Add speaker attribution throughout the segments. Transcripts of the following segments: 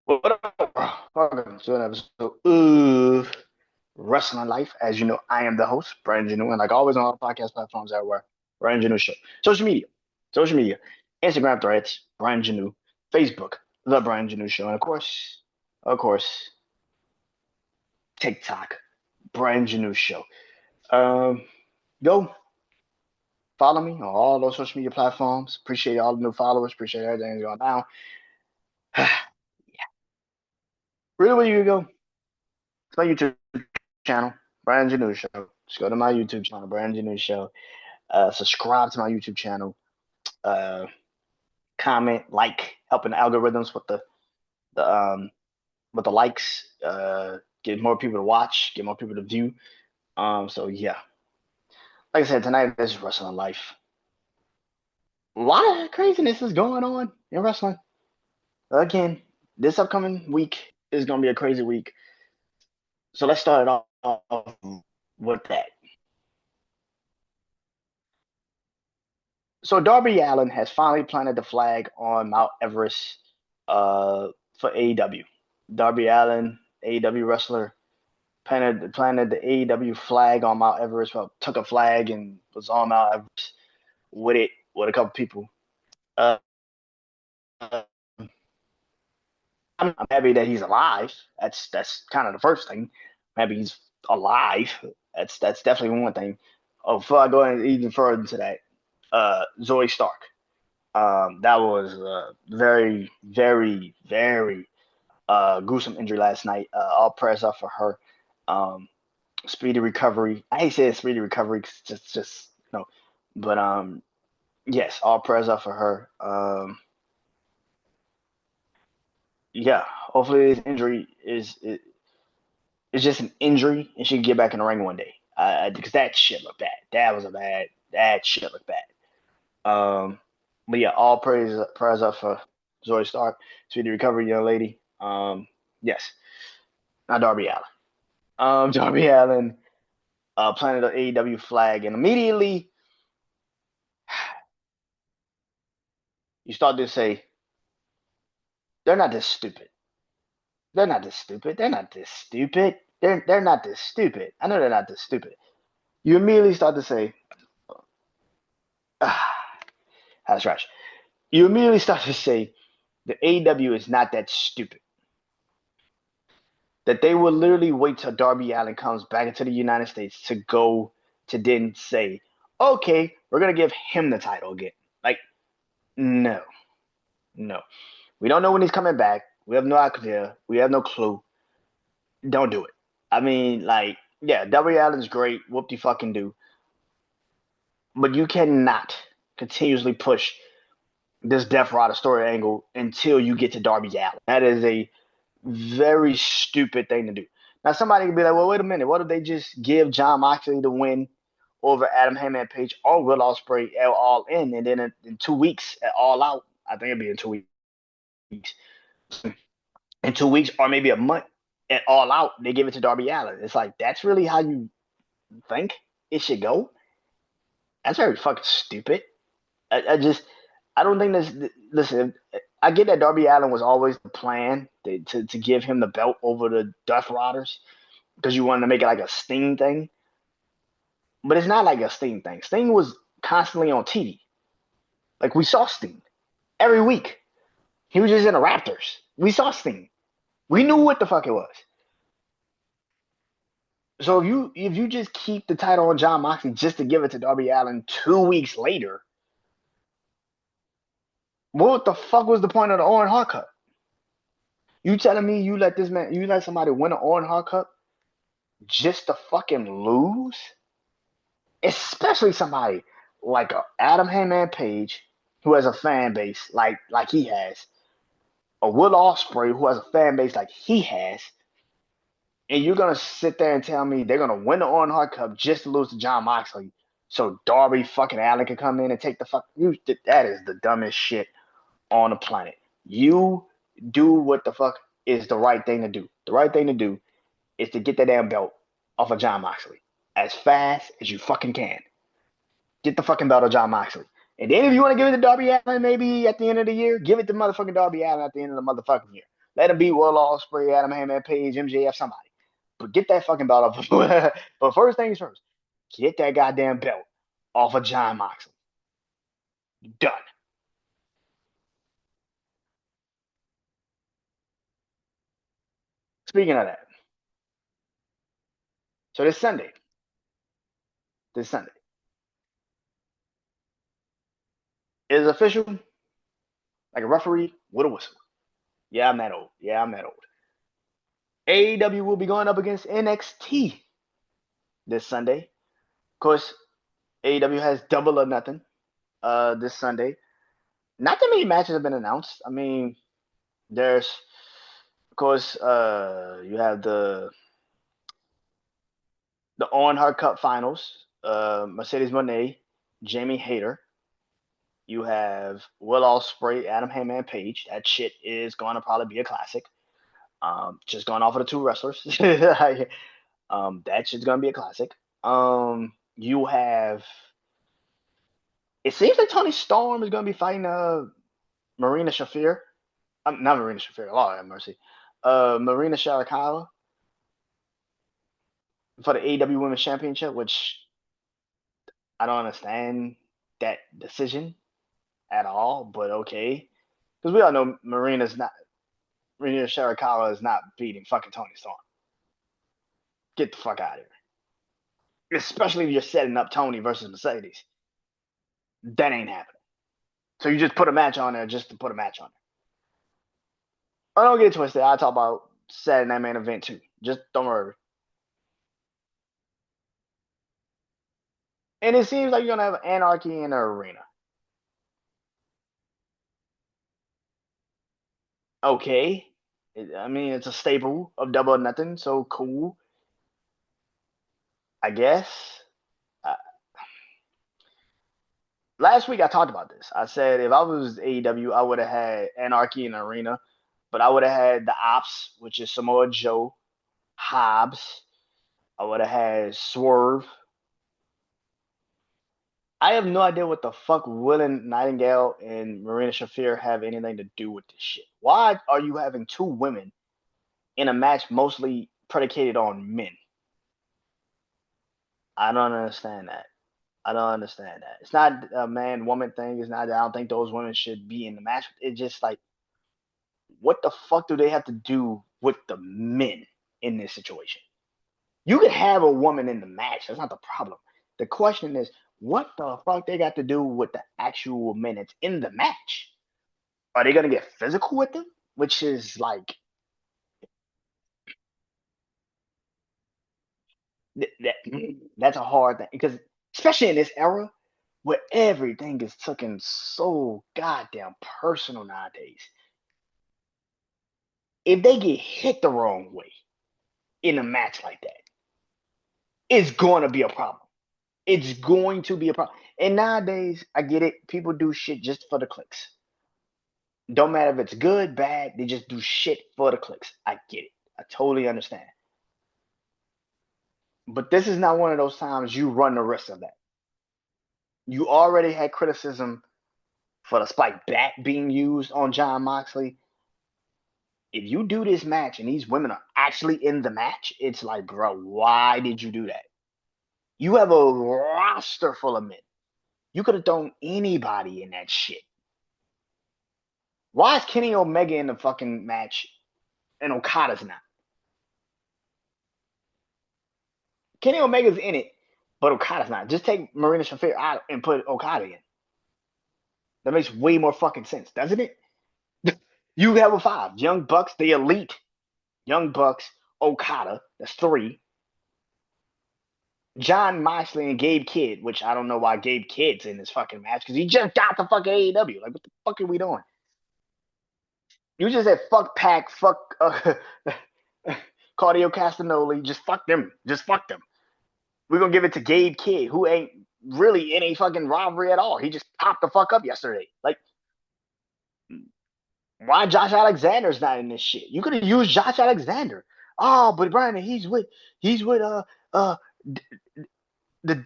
Speaker 1: What up, bro? Welcome to an episode of Wrestling Life. As you know, I am the host, BrandonJaneau, and like always on all podcast platforms everywhere, BrandonJaneauShow. Social media, Instagram threads, BrandonJaneau, Facebook, The BrandonJaneauShow, and of course, TikTok, BrandonJaneauShow. Um, Go follow me on all those social media platforms. Appreciate all the new followers. Appreciate everything going down. Really, where you go? It's my YouTube channel, Brand New Show. Just go to my YouTube channel, Brand New Show. Subscribe to my YouTube channel. Uh, Comment, like, helping the algorithms the with the likes. Get more people to watch, get more people to view. So yeah, like I said, tonight is Wrestling Life. A lot of craziness is going on in wrestling. Again, this upcoming week is gonna be a crazy week. So let's start it off with that. So Darby Allin has finally planted the flag on Mount Everest for AEW. Darby Allin, AEW wrestler, planted the AEW flag on Mount Everest. Well, took a flag and was on Mount Everest with it with a couple people. Uh, I'm happy that he's alive. That's kind of the first thing. I'm happy he's alive. That's definitely one thing. Oh, before I go even further into that, Zoe Stark. That was a very, very, very gruesome injury last night. All prayers up for her. Um, Speedy recovery. I hate saying speedy recovery, 'cause just you know, but yes, all prayers up for her. Yeah, hopefully this injury is just an injury, and she can get back in the ring one day. Because that shit looked bad. That shit looked bad. Um, but yeah, all prayers up for Zoe Stark. Speedy recovery, young lady. Yes, not Darby Allin. Darby Allin planted an AEW flag, and immediately you start to say, "They're not this stupid. They're not this stupid. They're not this stupid. They're not this stupid. I know they're not this stupid." You immediately start to say, "Ah, that's right." You immediately start to say, "The AEW is not that stupid. That they will literally wait till Darby Allin comes back into the United States to go to then say, okay, we're gonna give him the title again." Like, no, no. We don't know when he's coming back. We have no idea. We have no clue. Don't do it. I mean, like, yeah, Darby Allin's great. Whoop de fucking do. But you cannot continuously push this Death Rider story angle until you get to Darby Allin. That is a very stupid thing to do. Now, somebody could be like, well, wait a minute. What if they just give John Moxley the win over Adam Heyman Page or Will Ospreay all in, and then in 2 weeks at All Out? I think it'd be in 2 weeks. In 2 weeks or maybe a month at All Out, they give it to Darby Allin. It's like, that's really how you think it should go? That's very fucking stupid. I don't think this. Listen, I get that Darby Allin was always the plan to give him the belt over the Death Riders because you wanted to make it like a Sting thing, but it's not like a Sting thing. Sting was constantly on TV. Like, we saw Sting every week. He was just in the Raptors. We saw Sting. We knew what the fuck it was. So if you just keep the title on John Moxley just to give it to Darby Allin 2 weeks later, what the fuck was the point of the Owen Hart Cup? You telling me you let somebody win an Owen Hart Cup just to fucking lose? Especially somebody like a Adam Heyman Page, who has a fan base like he has, a Will Ospreay, who has a fan base like he has, and you're gonna sit there and tell me they're gonna win the Owen Hart Cup just to lose to John Moxley, so Darby fucking Allin can come in and take the fuck. That is the dumbest shit on the planet. You do what the fuck is the right thing to do. The right thing to do is to get that damn belt off of John Moxley as fast as you fucking can. Get the fucking belt of John Moxley. And then if you want to give it to Darby Allin maybe at the end of the year, give it to motherfucking Darby Allin at the end of the motherfucking year. Let him beat Will Ospreay, Adam Hangman Page, MJF, somebody. But get that fucking belt off. But first things first, get that goddamn belt off of Jon Moxley. Done. Speaking of that, so this Sunday, is official, like a referee with a whistle. Yeah, I'm that old. Yeah, I'm that old. AEW will be going up against NXT this Sunday. Of course, AEW has Double or Nothing this Sunday. Not that many matches have been announced. I mean, there's, of course, you have the Owen Hart Cup Finals. Mercedes Moné, Jamie Hayter. You have Will Ospreay, Adam Hangman Page. That shit is going to probably be a classic. Just going off of the two wrestlers. That shit's going to be a classic. You have. It seems like Tony Storm is going to be fighting Marina Shafir. Not Marina Shafir. Lord have mercy. Marina Sharakawa for the AEW Women's Championship, which I don't understand that decision at all, but okay. Because we all know Marina Sharakawa is not beating fucking Tony Storm. Get the fuck out of here. Especially if you're setting up Tony versus Mercedes. That ain't happening. So you just put a match on there just to put a match on there. Oh, don't get it twisted. I'll talk about setting that main event too. Just don't worry. And it seems like you're gonna have anarchy in the arena. Okay. I mean, it's a staple of Double or Nothing, so cool. I guess. Uh, Last week I talked about this. I said if I was AEW, I would have had Anarchy in the arena, but I would have had the Ops, which is Samoa Joe, Hobbs. I would have had Swerve. I have no idea what the fuck Willen Nightingale and Marina Shafir have anything to do with this shit. Why are you having two women in a match mostly predicated on men? I don't understand that. I don't understand that. It's not a man woman thing. It's not. I don't think those women should be in the match. It's just like, what the fuck do they have to do with the men in this situation? You could have a woman in the match. That's not the problem. The question is, what the fuck they got to do with the actual men that's in the match? Are they gonna get physical with them? Which is like that's a hard thing because especially in this era where everything is taken so goddamn personal nowadays. If they get hit the wrong way in a match like that, it's going to be a problem. It's going to be a problem. And nowadays, I get it. People do shit just for the clicks. Don't matter if it's good, bad. They just do shit for the clicks. I get it. I totally understand. But this is not one of those times you run the risk of that. You already had criticism for the spike bat being used on Jon Moxley. If you do this match and these women are actually in the match, it's like, bro, why did you do that? You have a roster full of men. You could have thrown anybody in that shit. Why is Kenny Omega in the fucking match and Okada's not? Kenny Omega's in it, but Okada's not. Just take Marina Shafir out and put Okada in. That makes way more fucking sense, doesn't it? You have a five. Young Bucks, the elite. Young Bucks, Okada, that's three. Jon Moxley and Gabe Kidd, which I don't know why Gabe Kidd's in this fucking match because he just got the fucking AEW. Like, what the fuck are we doing? You just said fuck Pac, fuck Cardio Castagnoli. Just fuck them. Just fuck them. We're gonna give it to Gabe Kidd, who ain't really in a fucking rivalry at all. He just popped the fuck up yesterday. Like, why Josh Alexander's not in this shit? You could have used Josh Alexander. Oh, but Brandon, he's with uh the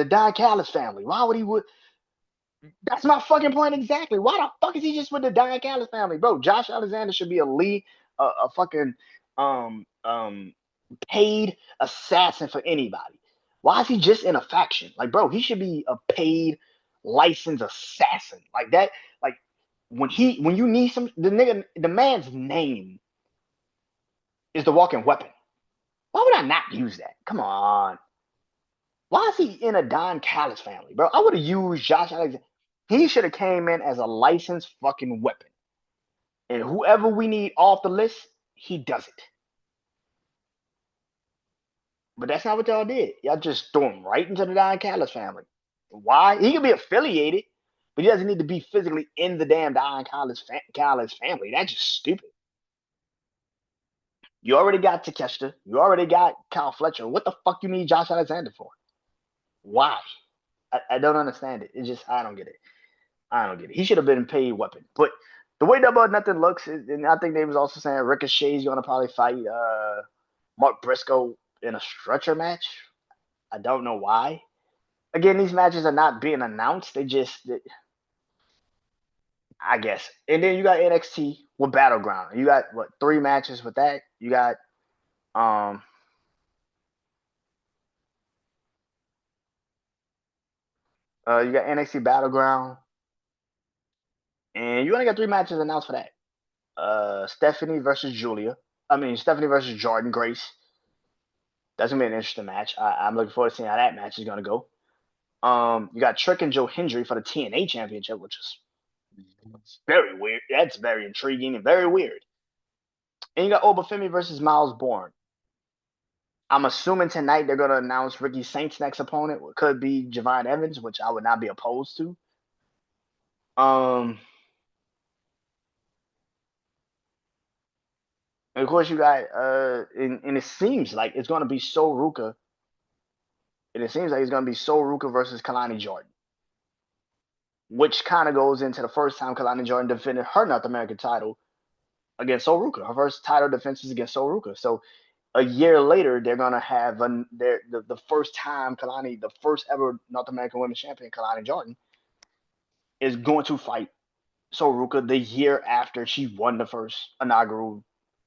Speaker 1: Don Callis family. Why would he would That's my fucking point exactly. Why the fuck is he just with the Diane Callis family, bro? Josh Alexander should be a fucking um um paid assassin for anybody. Why is he just in a faction? Like, bro, he should be a paid licensed assassin. Like that, like when you need the man's name is the walking weapon. Why would I not use that? Come on. Why is he in a Don Callis family, bro? I would have used Josh Alexander. He should have came in as a licensed fucking weapon. And whoever we need off the list, he does it. But that's not what y'all did. Y'all just threw him right into the Don Callis family. Why? He can be affiliated, but he doesn't need to be physically in the damn Don Callis family. That's just stupid. You already got Takeshita. You already got Kyle Fletcher. What the fuck you need Josh Alexander for? Why? I don't understand it. It's just I don't get it. I don't get it. He should have been a paid weapon. But the way Double or Nothing looks, and I think they was also saying Ricochet's going to probably fight Mark Briscoe in a stretcher match. I don't know why. Again, these matches are not being announced. I guess. And then you got NXT with Battleground. You got what 3 matches with that. You got um you got NXT Battleground, and you only got 3 matches announced for that. Stephanie versus Julia. I mean Stephanie versus Jordan Grace. That's gonna be an interesting match. I'm looking forward to seeing how that match is gonna go. You got Trick and Joe Hendry for the TNA Championship, which is very weird. That's very intriguing and very weird. And you got Obafemi versus Miles Bourne. I'm assuming tonight they're gonna announce Ricky Saint's next opponent. It could be Javon Evans, which I would not be opposed to. Um, and of course you got and it seems like it's gonna be So Ruka, and it seems like it's gonna be So Ruka versus Kalani Jordan, which kind of goes into the first time Kalani Jordan defended her North American title against So Ruka. Her first title defense was against So Ruka. So a year later, they're gonna have the first time Kalani, the first ever North American Women's Champion, Kalani Jordan, is going to fight So Ruka the year after she won the first inaugural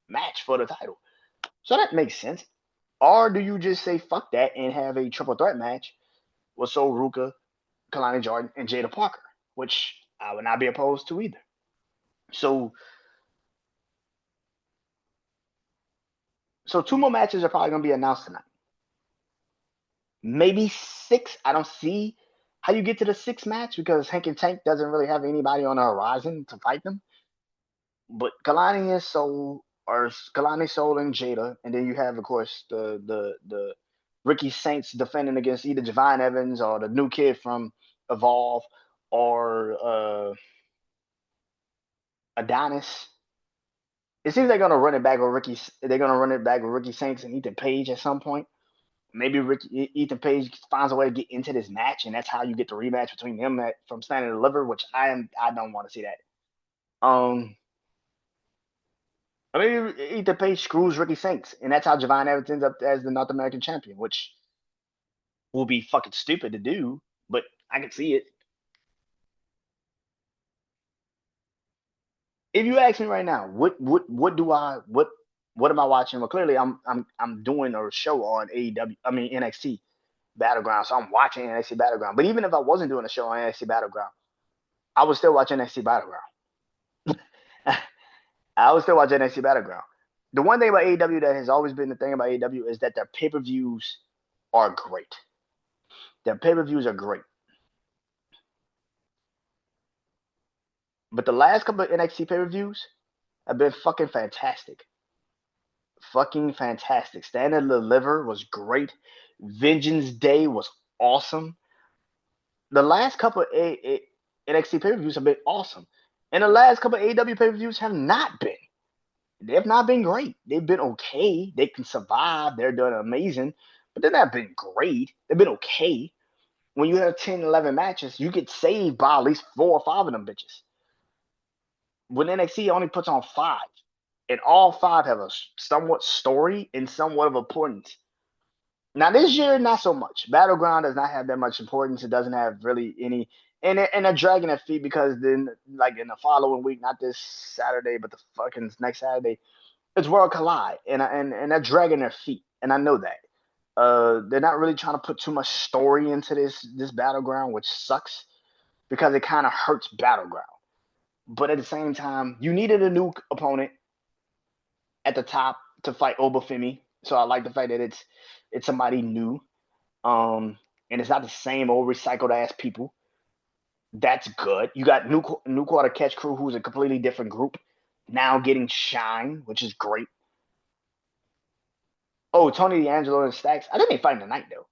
Speaker 1: match for the title. So that makes sense. Or do you just say fuck that and have a triple threat match with So Ruka, Kalani Jordan, and Jada Parker, which I would not be opposed to either. So so 2 more matches are probably gonna be announced tonight. Maybe 6. I don't see how you get to the 6th match because Hank and Tank doesn't really have anybody on the horizon to fight them. But Kalani and Soul, or Kalani, Soul, and Jada, and then you have, of course, the Ricky Saints defending against either Javon Evans or the new kid from Evolve or Adonis. It seems they're gonna run it back with Ricky. They're gonna run it back with Ricky Saints and Ethan Page at some point. Maybe Ethan Page finds a way to get into this match, and that's how you get the rematch between them from Stand and Deliver, which I don't want to see that. I mean, Ethan Page screws Ricky Saints, and that's how Javon Evans ends up as the North American champion, which will be fucking stupid to do, but I can see it. If you ask me right now, what am I watching? Well, clearly I'm doing a show on AEW. I mean NXT Battleground, so I'm watching NXT Battleground. But even if I wasn't doing a show on NXT Battleground, I would still watch NXT Battleground. I would still watch NXT Battleground. The one thing about AEW that has always been the thing about AEW is that their pay per views are great. Their pay per views are great. But the last couple of NXT pay per views have been fucking fantastic. Fucking fantastic. Stand and Deliver was great. Vengeance Day was awesome. The last couple of NXT pay per views have been awesome. And the last couple of AEW pay per views have not been. They have not been great. They've been okay. They can survive. They're doing amazing. But they've not been great. They've been okay. When you have 10, 11 matches, you get saved by at least 4 or 5 of them bitches. When NXT only puts on 5, and all 5 have a somewhat story and somewhat of importance. Now this year, not so much. Battleground does not have that much importance. It doesn't have really any and they're dragging their feet because then, like in the following week, not this Saturday, but the fucking next Saturday, it's World Collide, and they're dragging their feet, and I know that. They're not really trying to put too much story into this battleground, which sucks because it kind of hurts battleground. But at the same time, you needed a new opponent at the top to fight Obafemi, so I like the fact that it's somebody new, and it's not the same old recycled ass people. That's good. You got new quarter catch crew, who's a completely different group, now getting shine, which is great. Oh, Tony D'Angelo and Stacks. I think they fighting tonight though,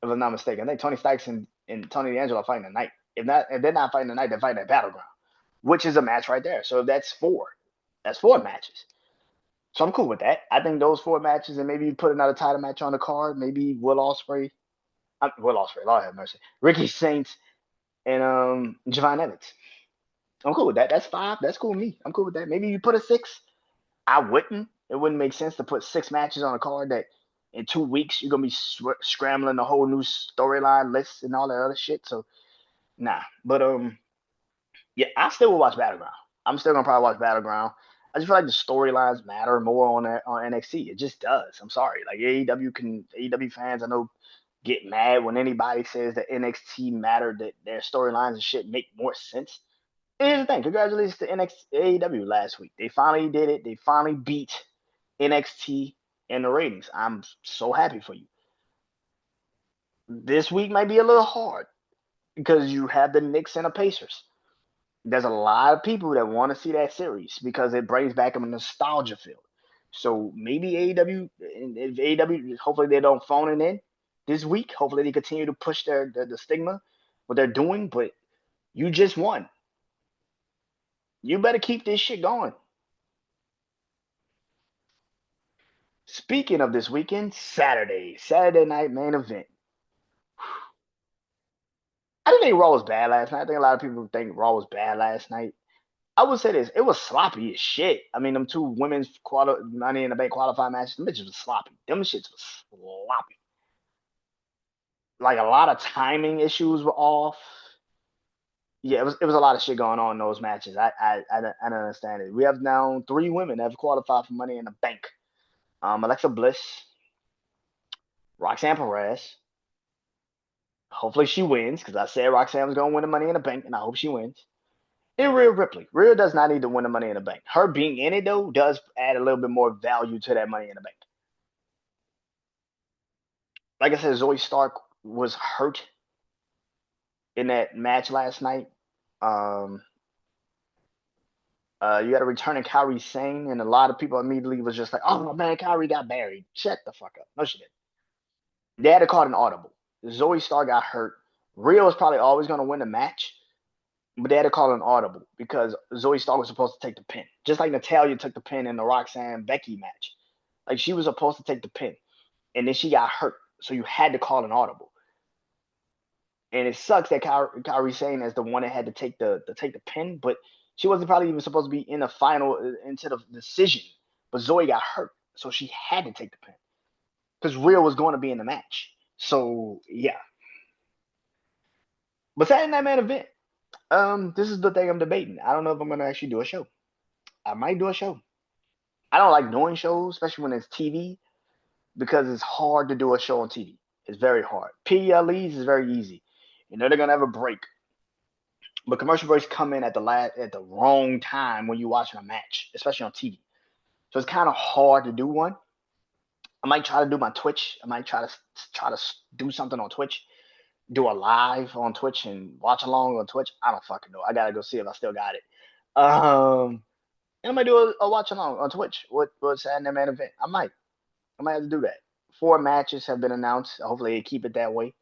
Speaker 1: if I'm not mistaken. I think Tony Stacks and Tony D'Angelo are fighting tonight. If they're not fighting tonight, they're fighting at Battleground, which is a match right there. So that's four. That's four matches. So I'm cool with that. I think those four matches, and maybe you put another title match on the card. Maybe Will Ospreay, Lord have mercy, Ricky Saints, and Javon Evans. I'm cool with that. That's five. That's cool with me. I'm cool with that. Maybe you put a six. I wouldn't. It wouldn't make sense to put six matches on a card that in 2 weeks you're gonna be scrambling a whole new storyline list and all that other shit. So nah. But yeah, I still will watch Battleground. I'm still gonna probably watch Battleground. I just feel like the storylines matter more on NXT. It just does. I'm sorry. Like AEW fans I know get mad when anybody says that NXT mattered, that their storylines and shit make more sense. And here's the thing. Congratulations to NXT AEW last week. They finally did it. They finally beat NXT in the ratings. I'm so happy for you. This week might be a little hard because you have the Knicks and the Pacers. There's a lot of people that want to see that series because it brings back a nostalgia feel. So maybe AEW, if AEW, hopefully they don't phone it in this week. Hopefully they continue to push the stigma, what they're doing. But you just won. You better keep this shit going. Speaking of this weekend, Saturday night main event. I didn't think Raw was bad last night. I think a lot of people think Raw was bad last night. I would say this: it was sloppy as shit. I mean, them two women's Money in the Bank qualifying matches, them bitches was sloppy. Them shits was sloppy. Like a lot of timing issues were off. Yeah, it was a lot of shit going on in those matches. I don't understand it. We have now three women that have qualified for Money in the Bank. Alexa Bliss, Roxanne Perez. Hopefully she wins because I said Roxanne was gonna win the Money in the Bank, and I hope she wins. And Rhea Ripley. Rhea does not need to win the Money in the Bank. Her being in it though does add a little bit more value to that Money in the Bank. Like I said, Zoe Stark was hurt in that match last night. Um, you got a returning Kairi Sane, and a lot of people immediately was just like, "Oh man, Kairi got buried." Shut the fuck up. No, she didn't. They had to call it an audible. Zoe Stark got hurt. Rhea was probably always going to win the match, but they had to call it an audible because Zoe Stark was supposed to take the pin, just like Natalya took the pin in the Roxanne Becky match. Like she was supposed to take the pin, and then she got hurt, so you had to call an audible. And it sucks that Kairi Sane is the one that had to take the pin, but she wasn't probably even supposed to be in the final into the decision. But Zoe got hurt, so she had to take the pin because Rhea was going to be in the match. So yeah, but Saturday Night Main Event. This is the thing I'm debating. I don't know if I'm gonna actually do a show. I might do a show. I don't like doing shows, especially when it's TV, because it's hard to do a show on TV. It's very hard. PLEs is very easy. You know they're gonna have a break, but commercial breaks come in at the wrong time when you're watching a match, especially on TV. So it's kind of hard to do one. I might try to do my Twitch. I might try to do something on Twitch, do a live on Twitch and watch along on Twitch. I don't fucking know. I gotta go see if I still got it. And I might do a watch along on Twitch. What's Saturday Night Main Event? I might have to do that. Four matches have been announced. Hopefully they keep it that way.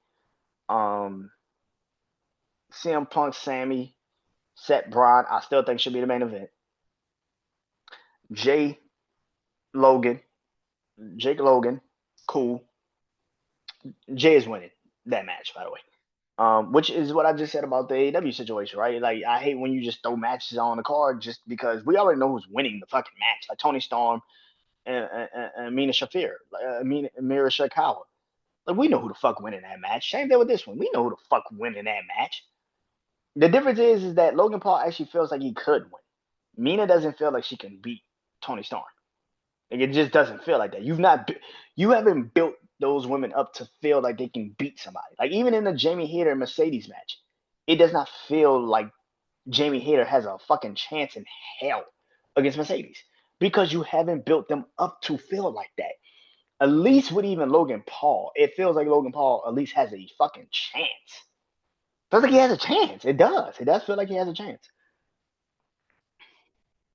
Speaker 1: Um, CM Punk, Sammy, Seth Braun, I still think should be the main event. Jay Logan, Jake Logan, cool. Jay is winning that match, by the way. Which is what I just said about the AEW situation, right? Like I hate when you just throw matches on the card just because we already know who's winning the fucking match, like Tony Storm and Mina Shafir, Mira Shakawa. Like we know who the fuck winning that match. Same thing with this one. We know who the fuck winning that match. The difference is that Logan Paul actually feels like he could win. Mina doesn't feel like she can beat Tony Storm. Like it just doesn't feel like that. You haven't built those women up to feel like they can beat somebody. Like even in the Jamie Hayter and Mercedes match, it does not feel like Jamie Hayter has a fucking chance in hell against Mercedes because you haven't built them up to feel like that. At least with even Logan Paul, it feels like Logan Paul at least has a fucking chance. Feels like he has a chance. It does. It does feel like he has a chance.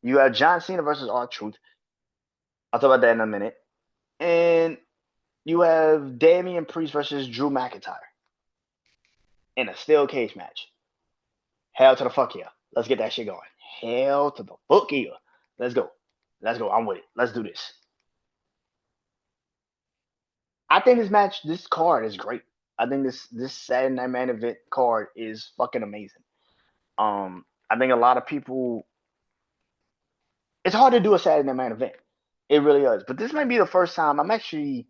Speaker 1: You have John Cena versus R-Truth. I'll talk about that in a minute. And you have Damian Priest versus Drew McIntyre in a steel cage match. Hell to the fuck yeah. Let's get that shit going. Hell to the fuck yeah. Let's go. Let's go. I'm with it. Let's do this. I think this card is great. I think this Saturday Night Main Event card is fucking amazing. I think a lot of people. It's hard to do a Saturday Night Main Event. It really is. But this might be the first time I'm actually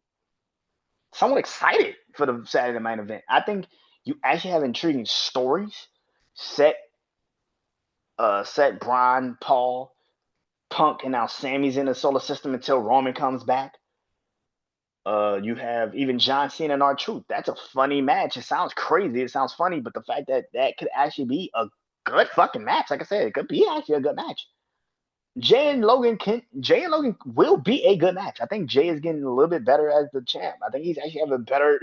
Speaker 1: somewhat excited for the Saturday Night Main Event. I think you actually have intriguing stories set Brian, Paul, Punk, and now Sammy's in the solar system until Roman comes back. You have even John Cena and R-Truth. That's a funny match. It sounds crazy. It sounds funny, but the fact that that could actually be a good fucking match, like I said, it could be actually a good match. Jay and Logan will be a good match. I think Jay is getting a little bit better as the champ. I think he's actually having a better.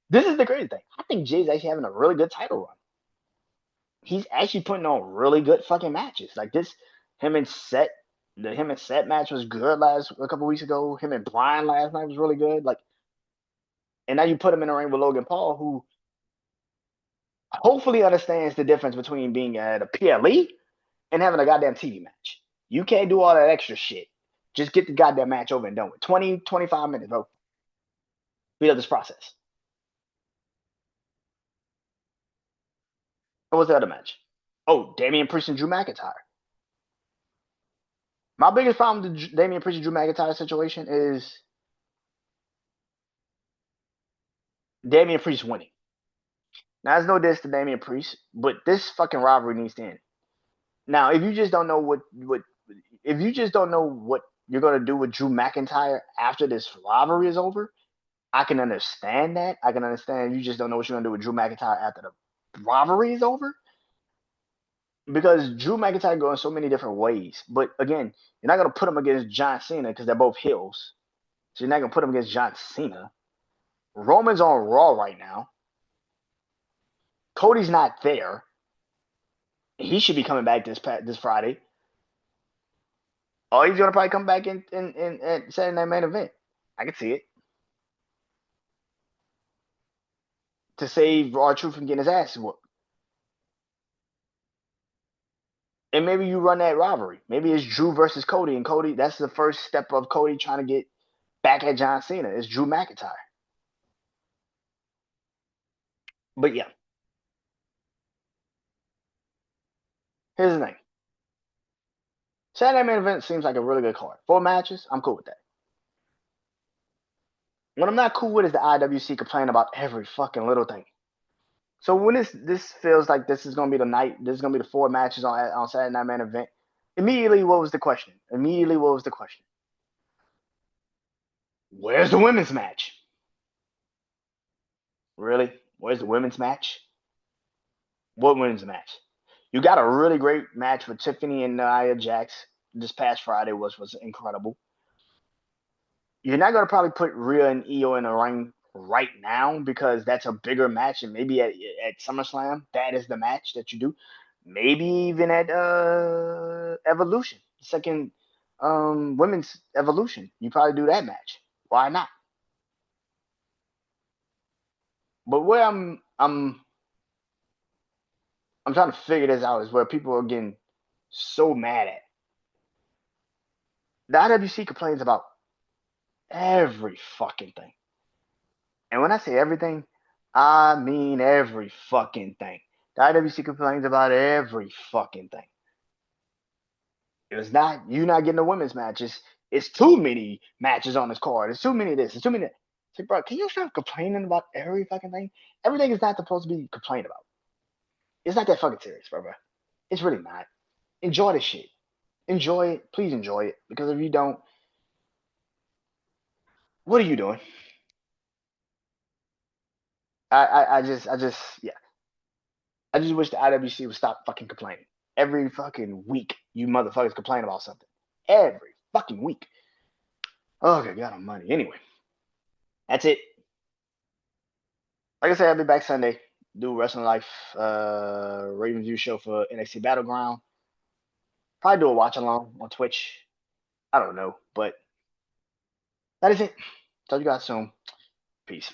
Speaker 1: This is the crazy thing. I think Jay's actually having a really good title run. He's actually putting on really good fucking matches. Like this, him and Seth, the him and Seth match was good a couple weeks ago. Him and Brian last night was really good. Like, and now you put him in a ring with Logan Paul, who hopefully understands the difference between being at a PLE and having a goddamn TV match. You can't do all that extra shit. Just get the goddamn match over and done with. 20, 25 minutes, bro. Speed up this process. What was the other match? Oh, Damian Priest and Drew McIntyre. My biggest problem with the Damian Priest and Drew McIntyre situation is Damian Priest winning. Now, there's no diss to Damian Priest, but this fucking rivalry needs to end. Now, if you just don't know if you just don't know what you're gonna do with Drew McIntyre after this rivalry is over, I can understand that. I can understand you just don't know what you're gonna do with Drew McIntyre after the rivalry is over. Because Drew McIntyre goes so many different ways. But again, you're not gonna put him against John Cena because they're both heels. So you're not gonna put him against John Cena. Roman's on Raw right now. Cody's not there. He should be coming back this Friday. Oh, he's gonna probably come back in at Saturday Night Main Event. I can see it. To save R-Truth from getting his ass whooped. And maybe you run that rivalry. Maybe it's Drew versus Cody, and Cody, that's the first step of Cody trying to get back at John Cena. It's Drew McIntyre. But yeah, here's the thing. Saturday Night Main Event seems like a really good card. 4 matches, I'm cool with that. What I'm not cool with is the IWC complaining about every fucking little thing. So when this feels like this is gonna be the night, this is gonna be the 4 matches on Saturday Night Main Event. Immediately, what was the question? Where's the women's match? Really? Where's the women's match? What women's match? You got a really great match with Tiffany and Nia Jax this past Friday, was incredible. You're not gonna probably put Rhea and Io in a ring right now because that's a bigger match, and maybe at SummerSlam that is the match that you do. Maybe even at Evolution, second women's Evolution, you probably do that match. Why not? But where I'm trying to figure this out is where people are getting so mad at. The IWC complains about every fucking thing. And when I say everything, I mean every fucking thing. The IWC complains about every fucking thing. It's not you not getting a women's match. It's too many matches on this card. It's too many of this. It's too many. It's like, bro, can you stop complaining about every fucking thing? Everything is not supposed to be complained about. It's not that fucking serious, bro. It's really not. Enjoy the shit. Enjoy it. Please enjoy it. Because if you don't, what are you doing? Yeah. I just wish the IWC would stop fucking complaining. Every fucking week, you motherfuckers complain about something. Every fucking week. Oh, okay, God almighty. Anyway, that's it. Like I said, I'll be back Sunday. Do Wrestling Life Raven View show for NXT Battleground. Probably do a watch along on Twitch. I don't know, but that is it. Talk to you guys soon. Peace.